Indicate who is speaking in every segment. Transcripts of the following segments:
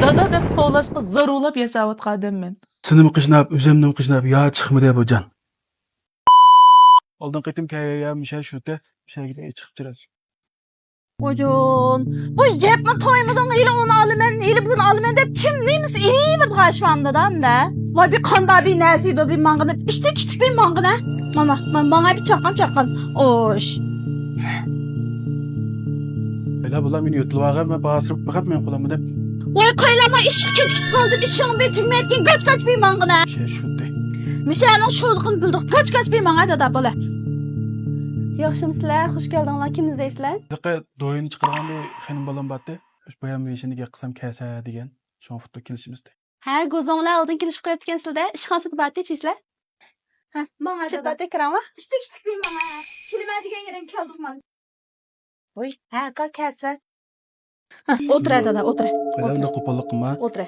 Speaker 1: dada deb tovlashga zarulab yashayotgan odamman.
Speaker 2: Sinim qishnab, o'zimnim qishnab, yo chiqmadi bu jon. Oldin qaytim kayya misha shute, mishaga chiqib turadi.
Speaker 3: Hocam, bu yapma toymadan ile onu alımen, ile bunu alımen de kim neymiş iyi bir kaşmamda da. Vay bir kanda bir nesiydi bir mangına, işte küçük bir mangına. Bana bir çakan. Oş.
Speaker 2: Bela bular meni yutluvaga men basirib faqat men qo'laman deb.
Speaker 3: Vay kaylama iş keçip kaldı bir şan bir tügmetken kaç bir mangına.
Speaker 2: Misha shute.
Speaker 3: Mişanın şoğluğunu bildik kaç bir mangına da bala.
Speaker 4: Yaxshimsizlar, xush keldinglar. Kim izlaysizlar?
Speaker 2: Diqqe doyini chiqarganda xanim bolam batdi. O'sha boyam yeshiniga qilsam kasa degan. Shon futda kelishimizda.
Speaker 4: Ha, go'zonlar oldin kelishib qo'yibdi-sizlarda. Ishxonasida batdi-chiysizlar. Ha,
Speaker 3: Bana da
Speaker 4: batdi kirama.
Speaker 3: işte küçük bir mangına. Kelime digen yeren keldik man.
Speaker 1: Voy, ha, kelsan.
Speaker 3: Otur da otur.
Speaker 2: Qo'ylarda qo'pollik qilma.
Speaker 3: Otur.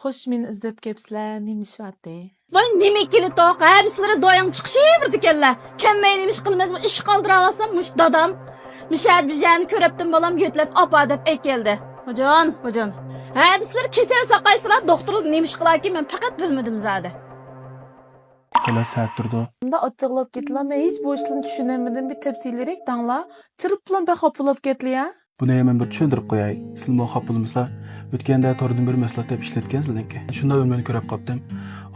Speaker 1: Xo'sh, meni izlab kelibsizlar, nima ish vatdi?
Speaker 3: Lan nime kelip toq, hepsileri doyan çıkışı bir dikenler. Kemmeynimiş kılmaz mı iş kaldıramazsam muş dadam. Mişer bir jani köreptim balam götlep apa dep ekeldi. Hocan. Hepsileri kesel sakaysılar doktorluk neymiş kılar ki ben fakat bilmedim zade.
Speaker 2: Qo'la saat turdi.
Speaker 1: Bunda ochiqlab ketdilar, men hech bu ishni tushunamadim. Bir tafsilroq tangla. Chirib bilan baxoplab ketdilar ya.
Speaker 2: Buni men bir tushuntirib qo'yay. Siz bu xapilmisa, o'tganda tordan bir maslahat deb ishlatgansizlarki. Shunda men ko'rib qopdim.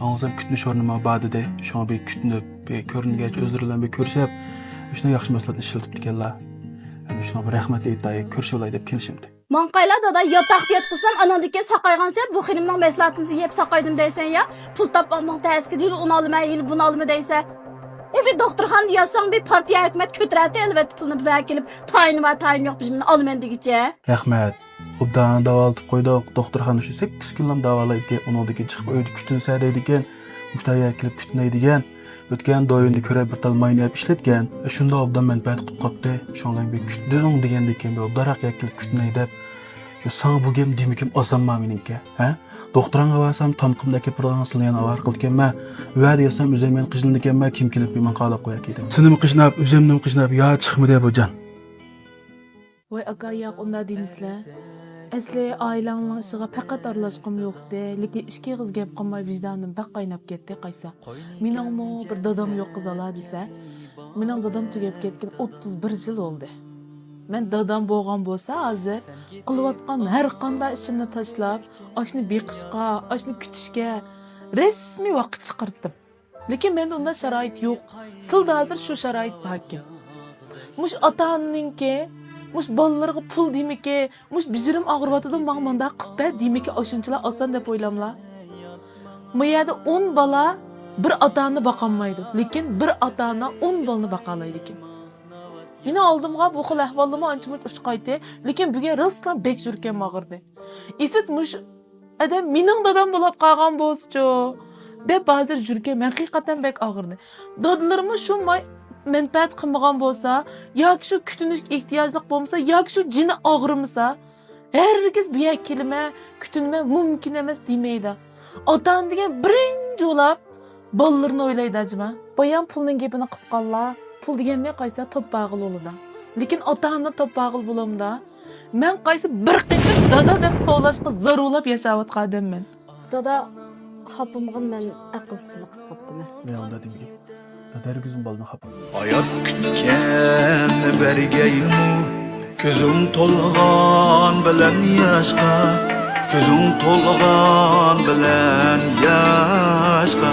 Speaker 2: Ağzım kütmüş ornuma badide, şuna bir kütünüp, bir körüngəç, özürlən bir körüşəb, şuna yaxşı məsələtini işiltib dikenler. Şuna bir rəhmət eytdayı, körüşə olay deb kelişimdi.
Speaker 3: Mankayla dada yatak diyet kusam anandike sakaygan sen bu xinimden meslatınızı yep sakaydım deysen ya. Pul tapmandan təski değil, onu alma değil, bunu alma deyse. Bir doktorxan diyasan bir partiya hükümet kötürəti elbette pulunu bir vəkilib, tayin yok bizimle almen degice.
Speaker 2: Rəhmət. Obdan davalıtıb qoyduq, doktorxana şu 8 günləm davalaydı, onudaki çıxıb öyді kütünsə deydiken, müştəyə kilib kütünəydigen, ötken doyundu köre bir tal maynayıb işletgen, şunda obdan mənbət qıb qapdı, şonlan bir kütünün degendiyken bir obdaraq yakilib kütünəydib, şu sana bu gem demikim azamma meninke, ha? Doktoranga varsam tamqımdaki pırğansılayan avar qılken mə, üvə deyasam üzəmən qıjılındiken mə kim kilib bir manqala qoya kedim. Sinim qıjnab, üzəmnim qıjnab, ya çıxmıdı bu can.
Speaker 1: Voy aka yo'q, unda deymizlar. Asli ailemning ishiga faqat aralashqim yo'qdi, lekin ishga qiz gap qilmay vijdonim baq qaynab ketdi qaysa. Meningmi bir dadam yo'q qizala desa, mening dadam tugab ketgan 31 yil oldi. Men dadam bo'lgan bo'lsa, hozir qilayotgan har qanday ishimni tashlab, oshni beqishga, oshni kutishga rasmiy vaqt chiqardim. Lekin menda unday sharoit yo'q. Sizda hozir shu sharoit bor. Mush ota-onaningki muş balalarga pul demeki, muş bijirim ağırbatıda mağmanda qıppa demeki aşınçılar asan dep oylamla. Mayada 10 bala bir atağını bakanmaydı. Lekin bir atağına 10 balını bakalaydı ki. Meni aldımga bu xil ahvollimi ancha-muncha ushqaydi, lekin buga rostlan bek jurkan mag'irdi. Esit mush adam mening dadam bo'lib qolgan bo'lsa-chi, deb hozir jurkan haqiqatan bek og'irdi. Dodlarimiz shu menfaat qilmagan bo'lsa, yoki shu kutinish ehtiyojliq bo'lmasa, yoki shu jini og'rimasa, herkes bu yer kelma, kutinma mumkin emas demaydi. Otan degan birinchi o'lab bolalarni o'ylaydi ajma. Bayan pulning gapini qilib qollar, pul deganda qaysa to'pag'il bo'ladi. Lekin otani to'pag'il bo'lamda, men qaysi bir qitim dada deb tovlashga zarulab yashayotgan odamman.
Speaker 4: Dada, xapımğın mən aqlsızlıq qilib qopdum.
Speaker 2: Ne onda demeyim. Dadar gözüm balını xapım.
Speaker 5: Hayat kütken bergeymu, gözüm tolgan bilen yaşqa, gözüm tolgan bilen yaşqa